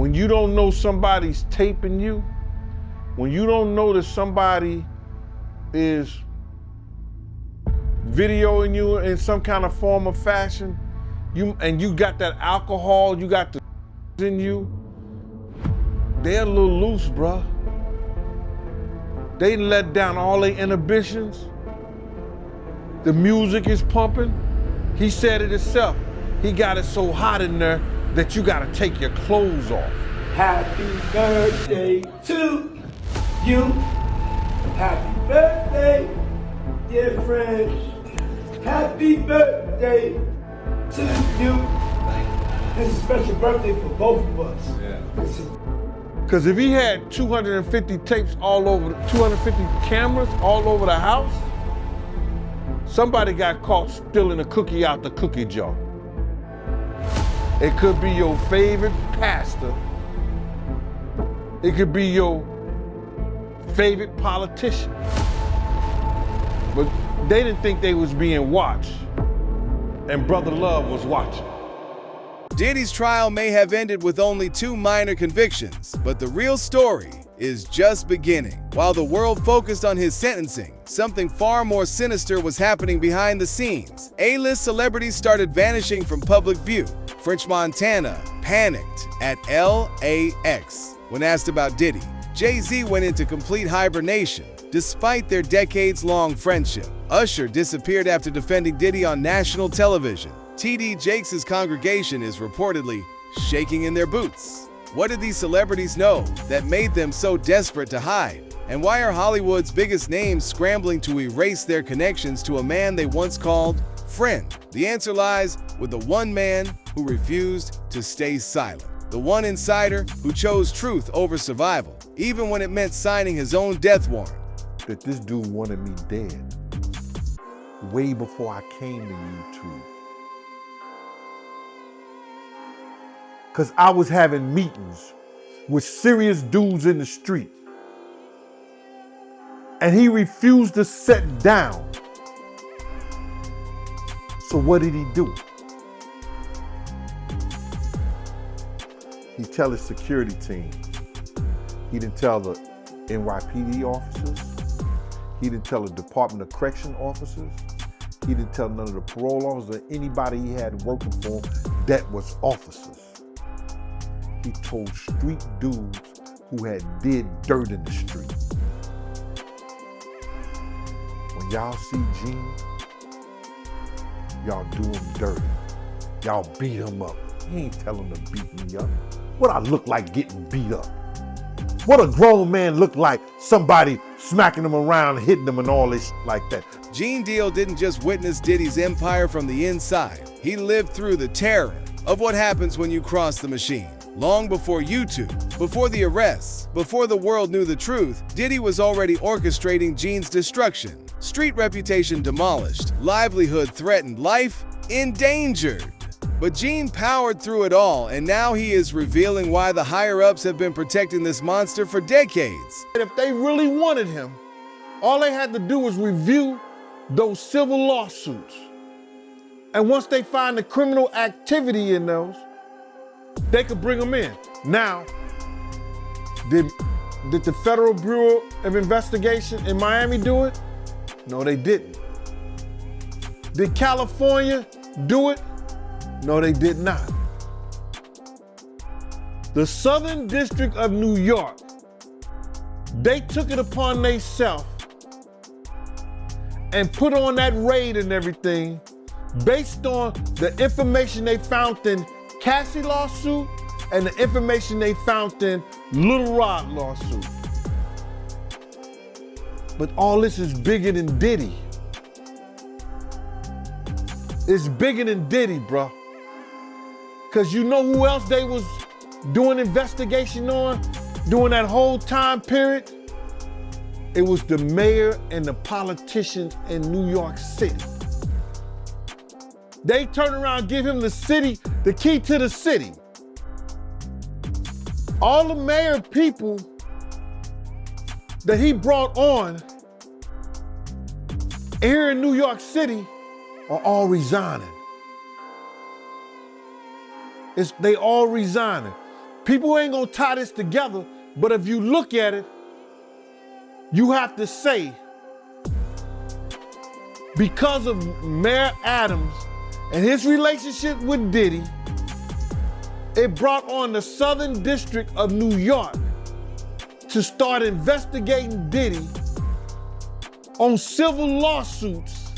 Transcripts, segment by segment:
When you don't know somebody's taping you, when you don't know that somebody is videoing you in some kind of form of fashion, you got that alcohol, you got the in you, they're a little loose, bruh. They let down all their inhibitions. The music is pumping. He said it himself. He got it so hot in there that you gotta take your clothes off. Happy birthday to you. Happy birthday, dear friends. Happy birthday to you. This is a special birthday for both of us. Yeah. Because if he had 250 tapes all over, 250 cameras all over the house, somebody got caught stealing a cookie out the cookie jar. It could be your favorite pastor. It could be your favorite politician. But they didn't think they was being watched. And Brother Love was watching. Diddy's trial may have ended with only 2 minor convictions, but the real story is just beginning. While the world focused on his sentencing, something far more sinister was happening behind the scenes. A-list celebrities started vanishing from public view. French Montana panicked at LAX. When asked about Diddy, Jay-Z went into complete hibernation, despite their decades-long friendship. Usher disappeared after defending Diddy on national television. T.D. Jakes' congregation is reportedly shaking in their boots. What did these celebrities know that made them so desperate to hide? And why are Hollywood's biggest names scrambling to erase their connections to a man they once called friend? The answer lies with the one man who refused to stay silent. The one insider who chose truth over survival, even when it meant signing his own death warrant. That this dude wanted me dead way before I came to YouTube. Because I was having meetings with serious dudes in the street. And he refused to sit down. So what did he do? He tell his security team. He didn't tell the NYPD officers. He didn't tell the Department of Correction officers. He didn't tell none of the parole officers or anybody he had working for him that was officers. He told street dudes who had did dirt in the street. When y'all see Gene, y'all do him dirty. Y'all beat him up. He ain't tell him to beat me up. What I look like getting beat up? What a grown man look like somebody smacking him around, hitting him and all this like that. Gene Deal didn't just witness Diddy's empire from the inside. He lived through the terror of what happens when you cross the machine. Long before YouTube, before the arrests, before the world knew the truth, Diddy was already orchestrating Gene's destruction. Street reputation demolished, livelihood threatened, life endangered. But Gene powered through it all, and now he is revealing why the higher-ups have been protecting this monster for decades. If they really wanted him, all they had to do was review those civil lawsuits. And once they find the criminal activity in those, they could bring him in. Now, did the Federal Bureau of Investigation in Miami do it? No, they didn't. Did California do it? No, they did not. The Southern District of New York, they took it upon themselves and put on that raid and everything based on the information they found in Cassie lawsuit and the information they found in Little Rod lawsuit. But all this is bigger than Diddy. It's bigger than Diddy, bro. Cause you know who else they was doing investigation on during that whole time period? It was the mayor and the politicians in New York City. They turn around and give him the city, the key to the city. All the mayor people that he brought on here in New York City are all resigning. They all resigning. People ain't gonna tie this together, but if you look at it, you have to say, because of Mayor Adams and his relationship with Diddy, it brought on the Southern District of New York to start investigating Diddy on civil lawsuits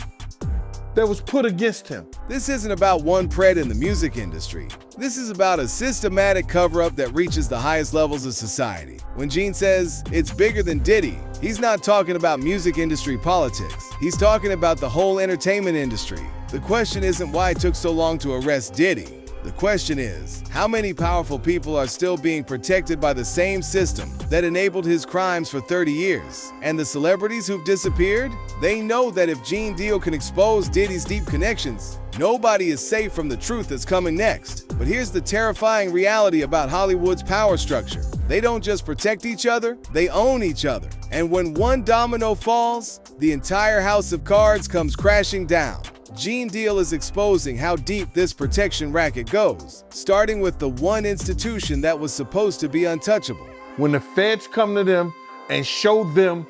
that was put against him. This isn't about one pred in the music industry. This is about a systematic cover-up that reaches the highest levels of society. When Gene says it's bigger than Diddy, he's not talking about music industry politics. He's talking about the whole entertainment industry. The question isn't why it took so long to arrest Diddy. The question is, how many powerful people are still being protected by the same system that enabled his crimes for 30 years? And the celebrities who've disappeared? They know that if Gene Deal can expose Diddy's deep connections, nobody is safe from the truth that's coming next. But here's the terrifying reality about Hollywood's power structure. They don't just protect each other, they own each other. And when one domino falls, the entire house of cards comes crashing down. Gene Deal is exposing how deep this protection racket goes, starting with the one institution that was supposed to be untouchable. When the feds come to them and show them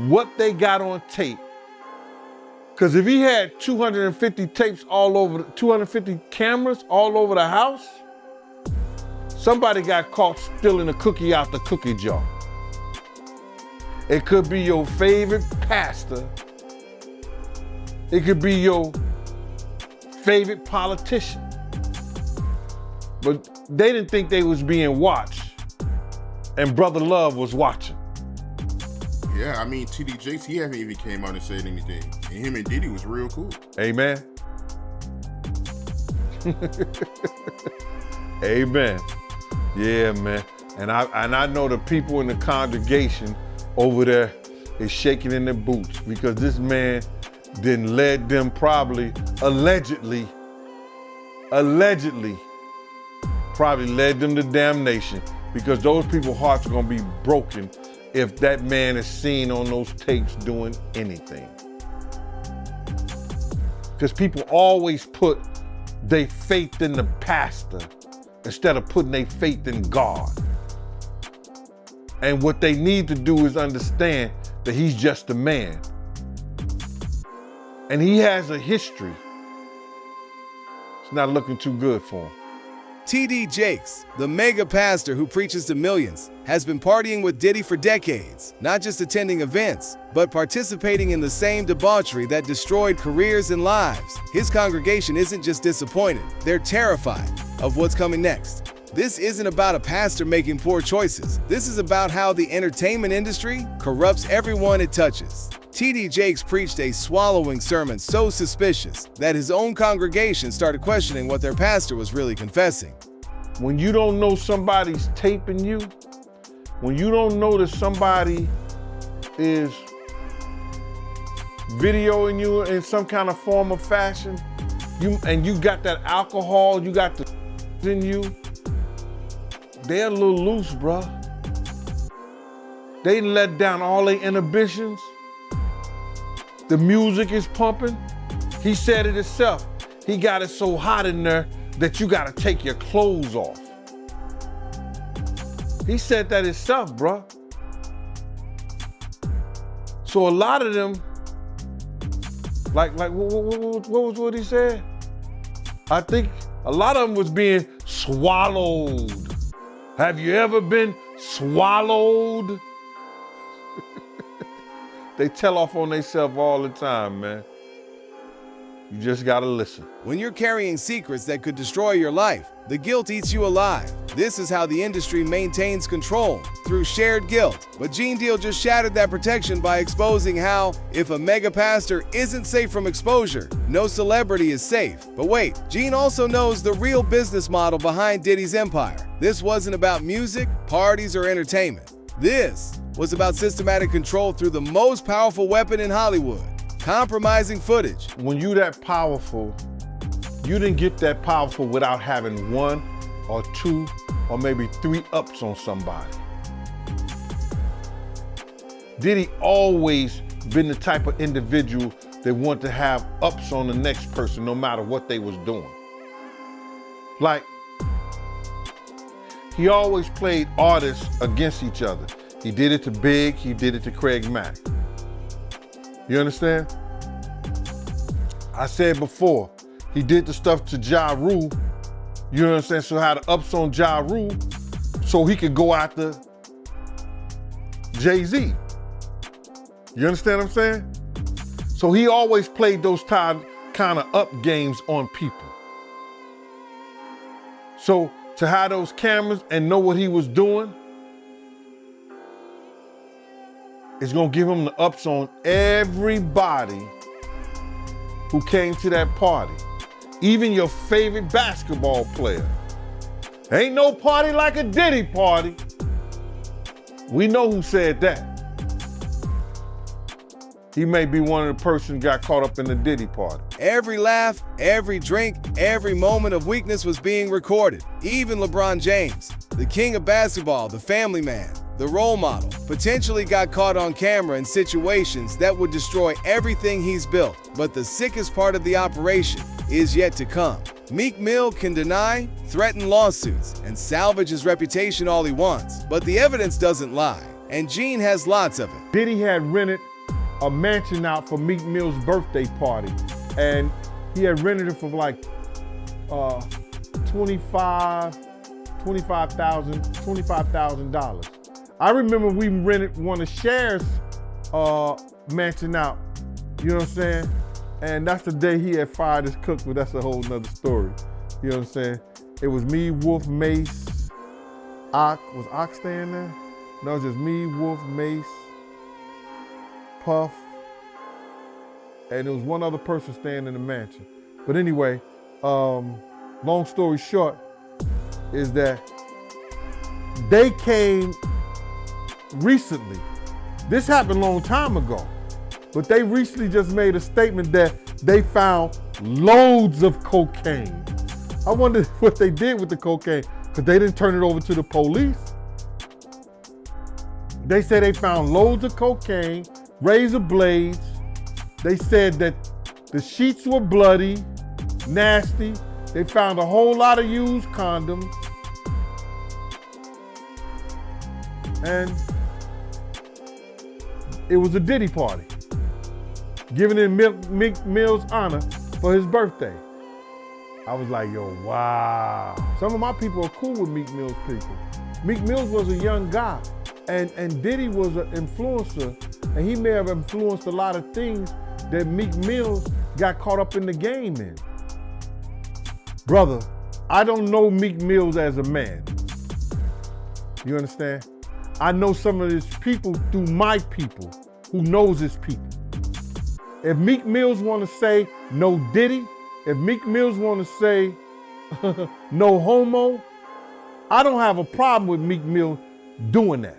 what they got on tape, because if he had 250 tapes all over, 250 cameras all over the house, somebody got caught stealing a cookie out the cookie jar. It could be your favorite pastor. It could be your favorite politician. But they didn't think they was being watched. And Brother Love was watching. Yeah, I mean, TD Jakes, he haven't even came out and said anything. And him and Diddy was real cool. Amen. Amen. Yeah, man. And I know the people in the congregation over there is shaking in their boots because this man then led them probably, allegedly led them to damnation because those people's hearts are gonna be broken if that man is seen on those tapes doing anything. Because people always put their faith in the pastor instead of putting their faith in God. And what they need to do is understand that he's just a man. And he has a history. It's not looking too good for him. TD Jakes, the mega pastor who preaches to millions, has been partying with Diddy for decades, not just attending events, but participating in the same debauchery that destroyed careers and lives. His congregation isn't just disappointed, they're terrified of what's coming next. This isn't about a pastor making poor choices. This is about how the entertainment industry corrupts everyone it touches. TD Jakes preached a swallowing sermon so suspicious that his own congregation started questioning what their pastor was really confessing. When you don't know somebody's taping you, when you don't know that somebody is videoing you in some kind of form or fashion, you got that alcohol, you got the in you, they're a little loose, bruh. They let down all their inhibitions. The music is pumping. He said it himself. He got it so hot in there that you gotta take your clothes off. He said that himself, bruh. So a lot of them, like what he said? I think a lot of them was being swallowed. Have you ever been swallowed? They tell off on themselves all the time, man. You just gotta listen. When you're carrying secrets that could destroy your life, the guilt eats you alive. This is how the industry maintains control, through shared guilt. But Gene Deal just shattered that protection by exposing how, if a mega pastor isn't safe from exposure, no celebrity is safe. But wait, Gene also knows the real business model behind Diddy's empire. This wasn't about music, parties, or entertainment. This was about systematic control through the most powerful weapon in Hollywood, compromising footage. When you that powerful, you didn't get that powerful without having one or two or maybe three ups on somebody. Diddy always been the type of individual that want to have ups on the next person no matter what they was doing. Like, he always played artists against each other. He did it to Big, he did it to Craig Mack. You understand? I said before, he did the stuff to Ja Rule, you know what I'm saying? So had the ups on Ja Rule so he could go after Jay-Z. You understand what I'm saying? So he always played those kind of up games on people. So to have those cameras and know what he was doing, it's gonna give him the ups on everybody who came to that party. Even your favorite basketball player. Ain't no party like a Diddy party. We know who said that. He may be one of the persons who got caught up in the Diddy party. Every laugh, every drink, every moment of weakness was being recorded. Even LeBron James, the king of basketball, the family man, the role model, potentially got caught on camera in situations that would destroy everything he's built. But the sickest part of the operation is yet to come. Meek Mill can deny, threaten lawsuits, and salvage his reputation all he wants, but the evidence doesn't lie, and Gene has lots of it. Diddy had rented a mansion out for Meek Mill's birthday party, and he had rented it for like $25,000. I remember we rented one of Cher's mansion out, you know what I'm saying? And that's the day he had fired his cook, but that's a whole nother story. You know what I'm saying? It was me, Wolf, Mace, Ock. Was Ock staying there? No, it was just me, Wolf, Mace, Puff, and there was one other person staying in the mansion. But anyway, long story short is that they came recently. This happened a long time ago, but they recently just made a statement that they found loads of cocaine. I wonder what they did with the cocaine, because they didn't turn it over to the police. They said they found loads of cocaine, razor blades. They said that the sheets were bloody, nasty. They found a whole lot of used condoms. And it was a Diddy party, giving in Meek Mill's honor for his birthday. I was like, yo, wow. Some of my people are cool with Meek Mill's people. Meek Mill was a young guy, and Diddy was an influencer, and he may have influenced a lot of things that Meek Mill got caught up in the game in. Brother, I don't know Meek Mill as a man. You understand? I know some of his people through my people who knows his people. If Meek Mills want to say no Diddy, if Meek Mills want to say no homo, I don't have a problem with Meek Mill doing that.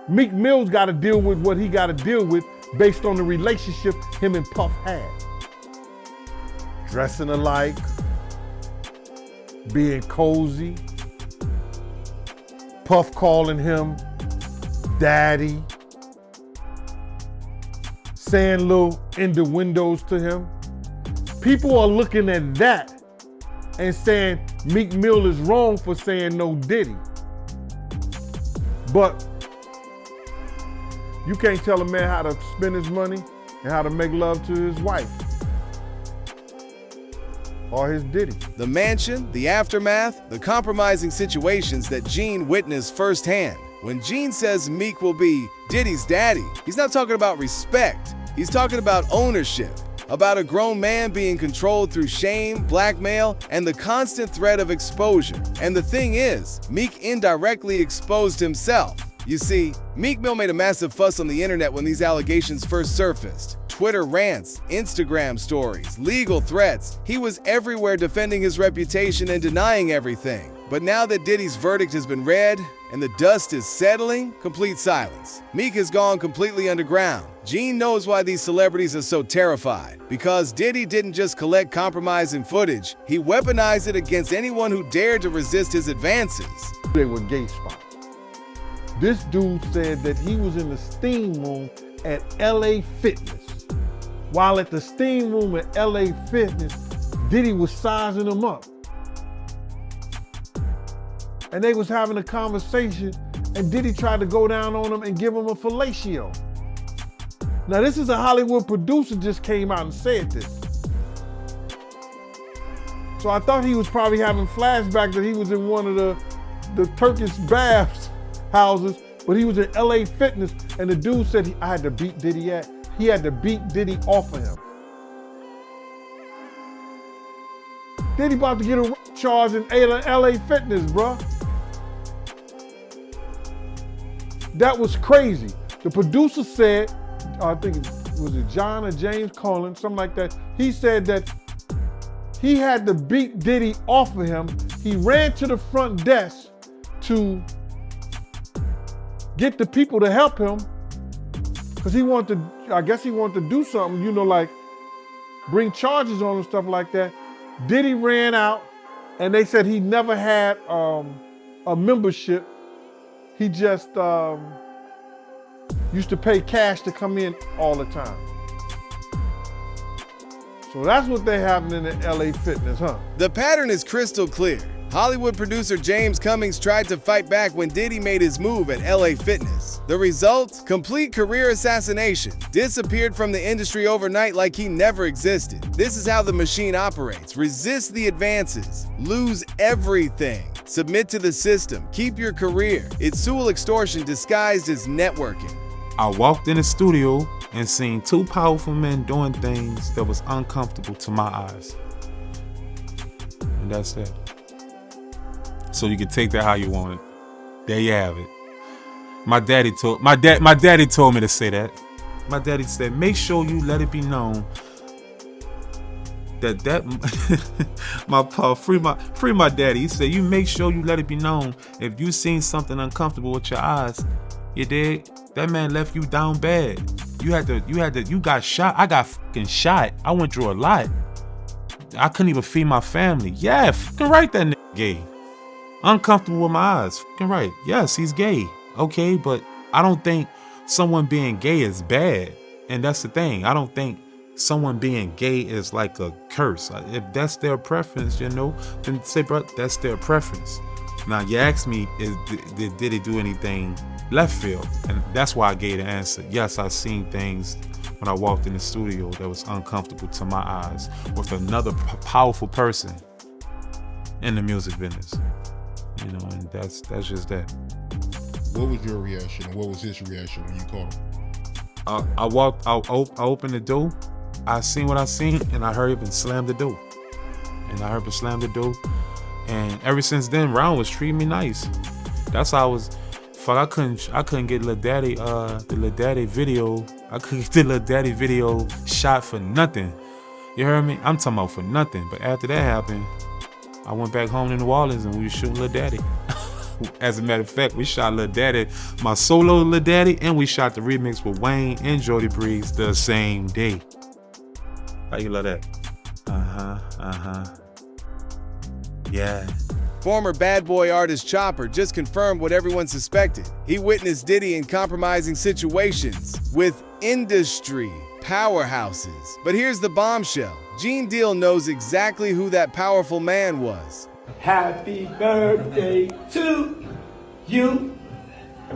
Meek Mill's got to deal with what he got to deal with based on the relationship him and Puff had. Dressing alike, being cozy, Puff calling him daddy, saying little innuendos to him. People are looking at that and saying Meek Mill is wrong for saying no Diddy. But you can't tell a man how to spend his money and how to make love to his wife or his Diddy. The mansion, the aftermath, the compromising situations that Gene witnessed firsthand. When Gene says Meek will be Diddy's daddy, he's not talking about respect. He's talking about ownership, about a grown man being controlled through shame, blackmail, and the constant threat of exposure. And the thing is, Meek indirectly exposed himself. You see, Meek Mill made a massive fuss on the internet when these allegations first surfaced. Twitter rants, Instagram stories, legal threats. He was everywhere defending his reputation and denying everything. But now that Diddy's verdict has been read and the dust is settling, complete silence. Meek has gone completely underground. Gene knows why these celebrities are so terrified. Because Diddy didn't just collect compromising footage, he weaponized it against anyone who dared to resist his advances. They were gay spots. This dude said that he was in the steam room at LA Fitness. While at the steam room at LA Fitness, Diddy was sizing him up. and they was having a conversation, and Diddy tried to go down on him and give him a fellatio. Now this is a Hollywood producer just came out and said this. So I thought he was probably having flashbacks that he was in one of the Turkish baths houses, but he was in LA Fitness, and the dude said I had to beat Diddy at. He had to beat Diddy off of him. Diddy about to get a charge in LA Fitness, bro. That was crazy. The producer said, I think was it John or James Collins, something like that. He said that he had to beat Diddy off of him. He ran to the front desk to get the people to help him because he wanted to, I guess he wanted to do something, you know, like bring charges on and stuff like that. Diddy ran out, and they said he never had a membership. He just used to pay cash to come in all the time. So that's what they having in the LA Fitness, huh? The pattern is crystal clear. Hollywood producer James Cummings tried to fight back when Diddy made his move at LA Fitness. The result? Complete career assassination. Disappeared from the industry overnight like he never existed. This is how the machine operates. Resist the advances. Lose everything. Submit to the system. Keep your career. It's Sewell extortion disguised as networking. I walked in the studio and seen two powerful men doing things that was uncomfortable to my eyes. And that's it. So you can take that how you want it. There you have it. My daddy told me to say that. My daddy said, make sure you let it be known that my pa, free my daddy. He said, you make sure you let it be known if you seen something uncomfortable with your eyes, you dig? That man left you down bad. You got shot. I got fucking shot. I went through a lot. I couldn't even feed my family. Yeah, fucking right, that nigga gay. Uncomfortable with my eyes. Fucking right. Yes, he's gay. Okay, but I don't think someone being gay is bad. And that's the thing. I don't think someone being gay is like a curse. If that's their preference, you know, then say, bro, that's their preference. Now, you ask me, did he do anything left field? And that's why I gave the answer. Yes, I seen things when I walked in the studio that was uncomfortable to my eyes with another powerful person in the music business. You know, and that's just that. What was your reaction and what was his reaction when you caught him? I opened the door, I seen what I seen, and I hurried up and slammed the door. And ever since then, Round was treating me nice. That's how I was. Fuck, I couldn't get Lil Daddy, the Lil Daddy video. I couldn't get the Lil Daddy video shot for nothing. You heard me? I'm talking about for nothing. But after that happened, I went back home to New Orleans and we was shooting Lil Daddy. As a matter of fact, we shot Lil Daddy, my solo Lil Daddy, and we shot the remix with Wayne and Jody Breeze the same day. How you love that? Yeah. Former Bad Boy artist Chopper just confirmed what everyone suspected. He witnessed Diddy in compromising situations with industry powerhouses. But here's the bombshell. Gene Deal knows exactly who that powerful man was. Happy birthday to you.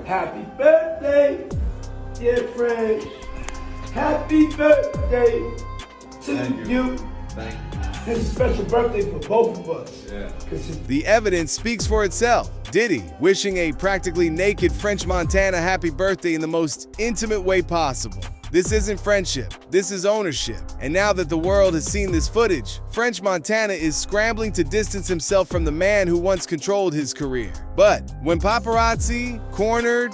Happy birthday, dear friends. Happy birthday to you. Thank you. It's a special birthday for both of us. Yeah. The evidence speaks for itself. Diddy wishing a practically naked French Montana happy birthday in the most intimate way possible. This isn't friendship, this is ownership. And now that the world has seen this footage, French Montana is scrambling to distance himself from the man who once controlled his career. But when paparazzi cornered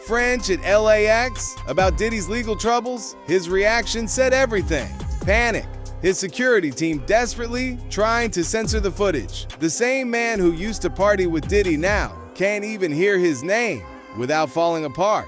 French at LAX about Diddy's legal troubles, his reaction said everything. Panic. His security team desperately trying to censor the footage. The same man who used to party with Diddy now can't even hear his name without falling apart.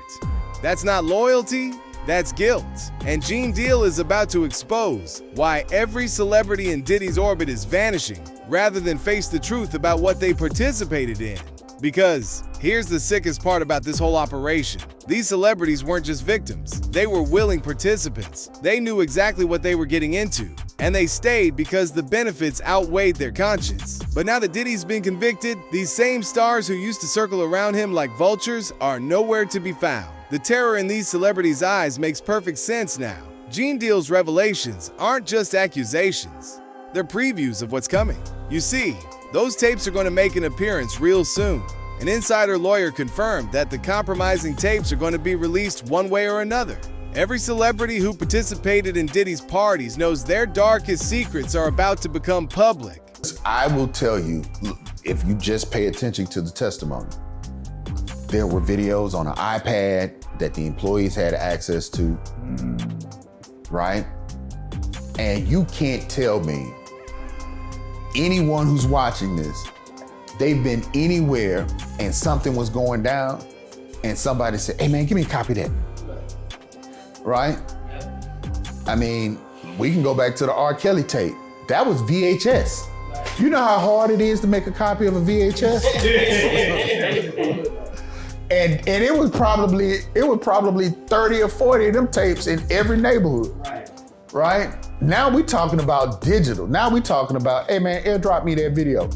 That's not loyalty, that's guilt. And Gene Deal is about to expose why every celebrity in Diddy's orbit is vanishing rather than face the truth about what they participated in. Because here's the sickest part about this whole operation. These celebrities weren't just victims. They were willing participants. They knew exactly what they were getting into. And they stayed because the benefits outweighed their conscience. But now that Diddy's been convicted, these same stars who used to circle around him like vultures are nowhere to be found. The terror in these celebrities' eyes makes perfect sense now. Gene Deal's revelations aren't just accusations, they're previews of what's coming. You see, those tapes are going to make an appearance real soon. An insider lawyer confirmed that the compromising tapes are going to be released one way or another. Every celebrity who participated in Diddy's parties knows their darkest secrets are about to become public. I will tell you, if you just pay attention to the testimony, there were videos on an iPad that the employees had access to, right? And you can't tell me, anyone who's watching this, they've been anywhere and something was going down and somebody said, hey man, give me a copy of that. Right? I mean, we can go back to the R. Kelly tape. That was VHS. You know how hard it is to make a copy of a VHS? and it was probably 30 or 40 of them tapes in every neighborhood. Right? Now we talking about digital. Now we talking about, hey man, airdrop me that video.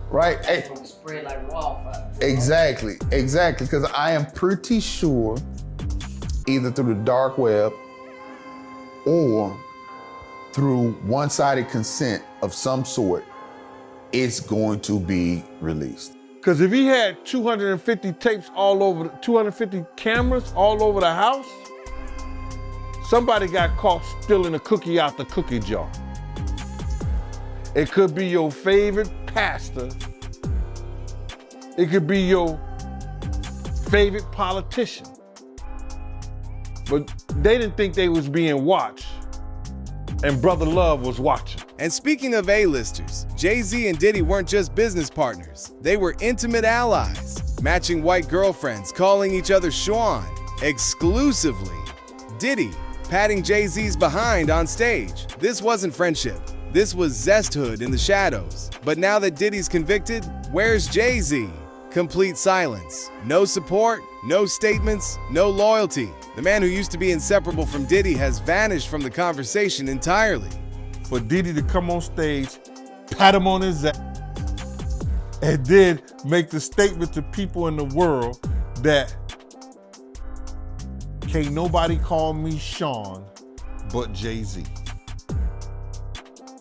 Right? Hey. Spread like wildfire. Exactly. Because I am pretty sure either through the dark web or through one-sided consent of some sort, it's going to be released. Because if he had 250 tapes all over, 250 cameras all over the house, somebody got caught stealing a cookie out the cookie jar. It could be your favorite pastor. It could be your favorite politician. But they didn't think they was being watched, and Brother Love was watching. And speaking of A-listers, Jay-Z and Diddy weren't just business partners. They were intimate allies, matching white girlfriends, calling each other Sean, exclusively. Diddy patting Jay-Z's behind on stage. This wasn't friendship. This was zesthood in the shadows. But now that Diddy's convicted, where's Jay-Z? Complete silence. No support, no statements, no loyalty. The man who used to be inseparable from Diddy has vanished from the conversation entirely. For Diddy to come on stage, pat him on his ass, and then make the statement to people in the world that can't nobody call me Sean but Jay-Z.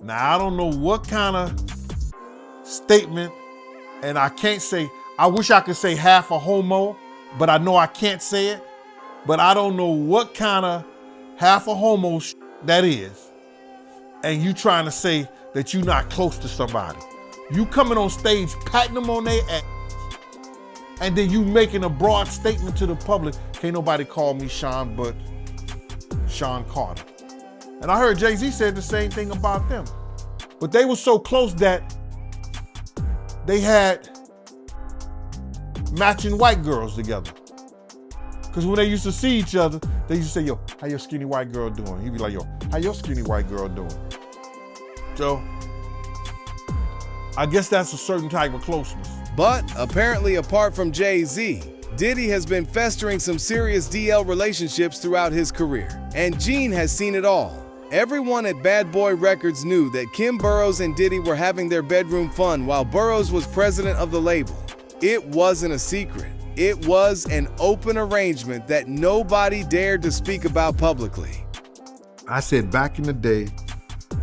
Now, I don't know what kind of statement, and I can't say, I wish I could say half a homo, but I know I can't say it. But I don't know what kind of half a homo that is. And you trying to say that you're not close to somebody. You coming on stage, patting them on their ass, and then you making a broad statement to the public, can't nobody call me Sean but Sean Carter. And I heard Jay-Z said the same thing about them. But they were so close that they had matching white girls together. Because when they used to see each other, they used to say, yo, how your skinny white girl doing? He'd be like, yo, how your skinny white girl doing? So, I guess that's a certain type of closeness. But apparently, apart from Jay-Z, Diddy has been festering some serious DL relationships throughout his career. And Gene has seen it all. Everyone at Bad Boy Records knew that Kim Burrows and Diddy were having their bedroom fun while Burrows was president of the label. It wasn't a secret. It was an open arrangement that nobody dared to speak about publicly. I said back in the day,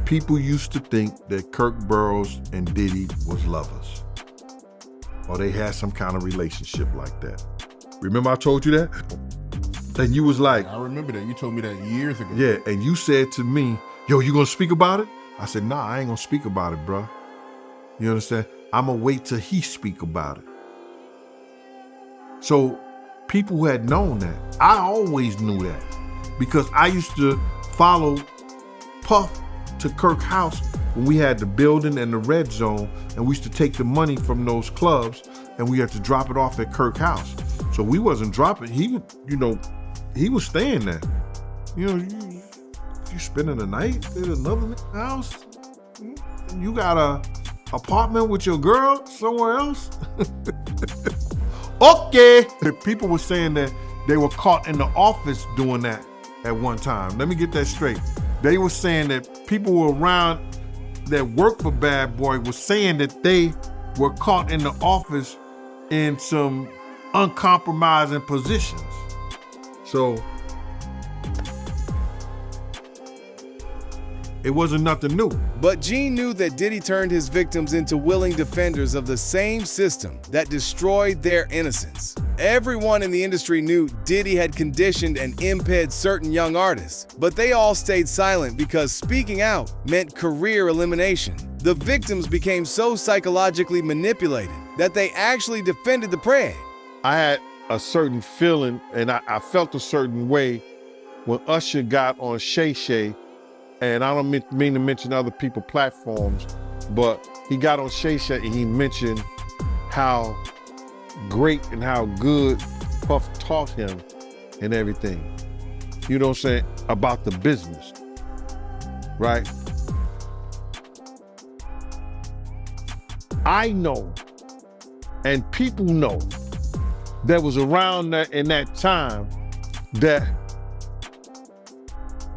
people used to think that Kirk Burrows and Diddy was lovers, or they had some kind of relationship like that. Remember I told you that? And you was like, I remember that. You told me that years ago. yeah, and you said to me, yo, you gonna speak about it? I said, nah, I ain't gonna speak about it, bro. You understand? I'm gonna wait till he speak about it. So people who had known that, I always knew that because I used to follow Puff to Kirk's house when we had the building and the red zone, and we used to take the money from those clubs and we had to drop it off at Kirk's house. So we wasn't dropping, he was staying there. You spending the night at another house? You got a apartment with your girl somewhere else? Okay. People were saying that they were caught in the office doing that at one time. Let me get that straight. They were saying that people were around that worked for Bad Boy was saying that they were caught in the office in some uncompromising positions. So it wasn't nothing new. But Gene knew that Diddy turned his victims into willing defenders of the same system that destroyed their innocence. Everyone in the industry knew Diddy had conditioned and impaired certain young artists, but they all stayed silent because speaking out meant career elimination. The victims became so psychologically manipulated that they actually defended the prey. I had a certain feeling, and I felt a certain way when Usher got on Shay Shay, and I don't mean to mention other people's platforms, but he got on Shay Shay and he mentioned how great and how good Puff taught him and everything. You know what I'm saying? About the business, right? I know, and people know, that was around that in that time that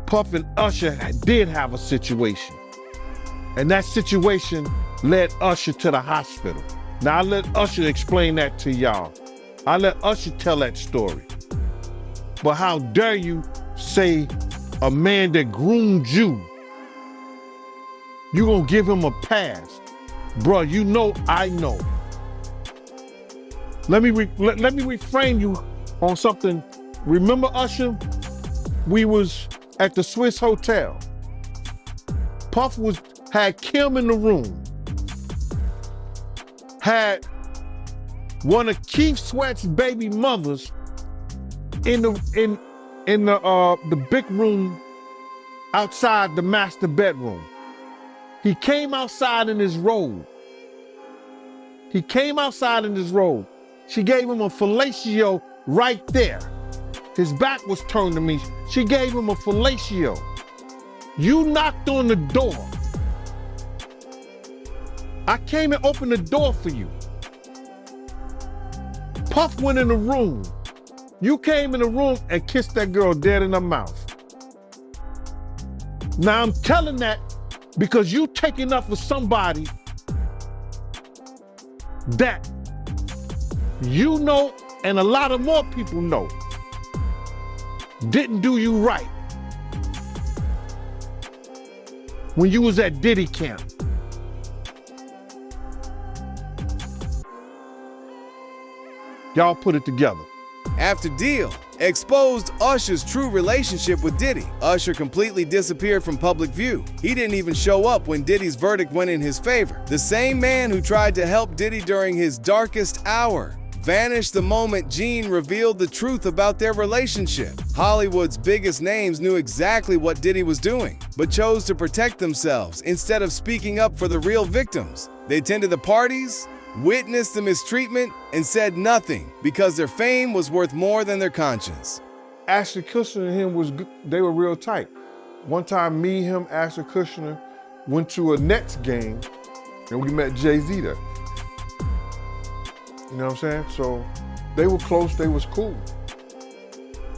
Puff and Usher did have a situation. And that situation led Usher to the hospital. Now I let Usher explain that to y'all. I let Usher tell that story. But how dare you say a man that groomed you, you gonna give him a pass? Bruh, you know I know. Let me reframe you on something. Remember Usher? We was at the Swiss Hotel. Puff had Kim in the room. Had one of Keith Sweat's baby mothers in the big room outside the master bedroom. He came outside in his robe. She gave him a fellatio right there. His back was turned to me. She gave him a fellatio. You knocked on the door. I came and opened the door for you. Puff went in the room. You came in the room and kissed that girl dead in her mouth. Now I'm telling that because you taking up for somebody that you know and a lot of more people know didn't do you right when you was at Diddy camp. Y'all put it together. After Deal exposed Usher's true relationship with Diddy, Usher completely disappeared from public view. He didn't even show up when Diddy's verdict went in his favor. The same man who tried to help Diddy during his darkest hour vanished the moment Gene revealed the truth about their relationship. Hollywood's biggest names knew exactly what Diddy was doing, but chose to protect themselves instead of speaking up for the real victims. They attended the parties, witnessed the mistreatment, and said nothing because their fame was worth more than their conscience. Ashton Kutcher and him they were real tight. One time, me, him, Ashton Kutcher went to a Nets game and we met Jay-Z there. You know what I'm saying? So they were close, they was cool.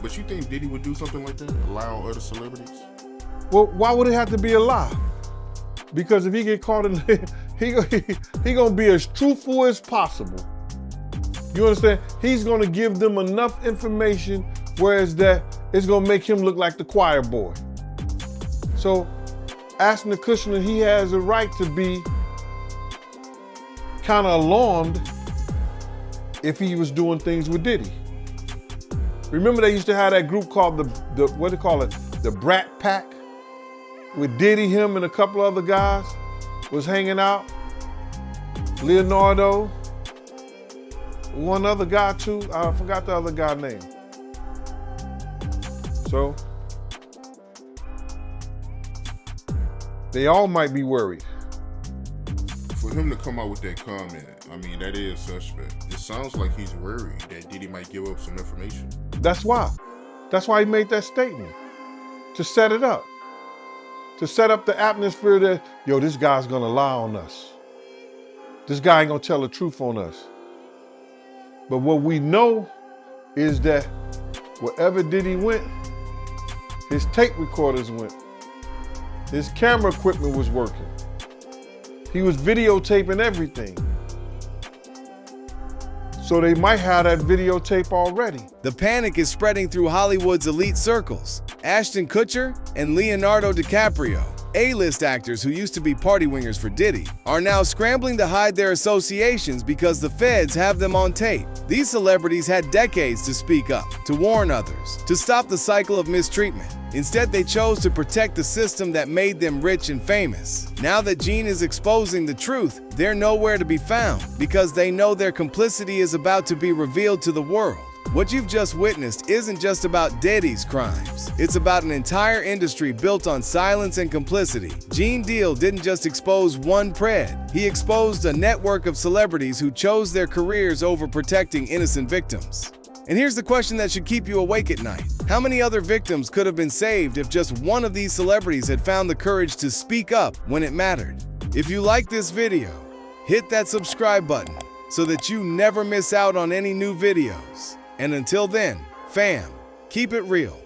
But you think Diddy would do something like that? Allow other celebrities? Well, why would it have to be a lie? Because if he get caught in, he gonna be as truthful as possible. You understand? He's gonna give them enough information, whereas that it's gonna make him look like the choir boy. So, Ashton Kutcher, he has a right to be kind of alarmed if he was doing things with Diddy. Remember they used to have that group called the what do they call it? The Brat Pack? With Diddy, him, and a couple other guys was hanging out. Leonardo, one other guy too. I forgot the other guy's name. So, they all might be worried. For him to come out with that comment, I mean, that is suspect. It sounds like he's worried that Diddy might give up some information. That's why. That's why he made that statement. To set it up. To set up the atmosphere that, yo, this guy's gonna lie on us. This guy ain't gonna tell the truth on us. But what we know is that wherever Diddy went, his tape recorders went. His camera equipment was working. He was videotaping everything. So they might have that videotape already. The panic is spreading through Hollywood's elite circles. Ashton Kutcher and Leonardo DiCaprio, A-list actors who used to be party wingers for Diddy, are now scrambling to hide their associations because the feds have them on tape. These celebrities had decades to speak up, to warn others, to stop the cycle of mistreatment. Instead, they chose to protect the system that made them rich and famous. Now that Gene is exposing the truth, they're nowhere to be found because they know their complicity is about to be revealed to the world. What you've just witnessed isn't just about Diddy's crimes. It's about an entire industry built on silence and complicity. Gene Deal didn't just expose one pred. He exposed a network of celebrities who chose their careers over protecting innocent victims. And here's the question that should keep you awake at night. How many other victims could have been saved if just one of these celebrities had found the courage to speak up when it mattered? If you like this video, hit that subscribe button so that you never miss out on any new videos. And until then, fam, keep it real.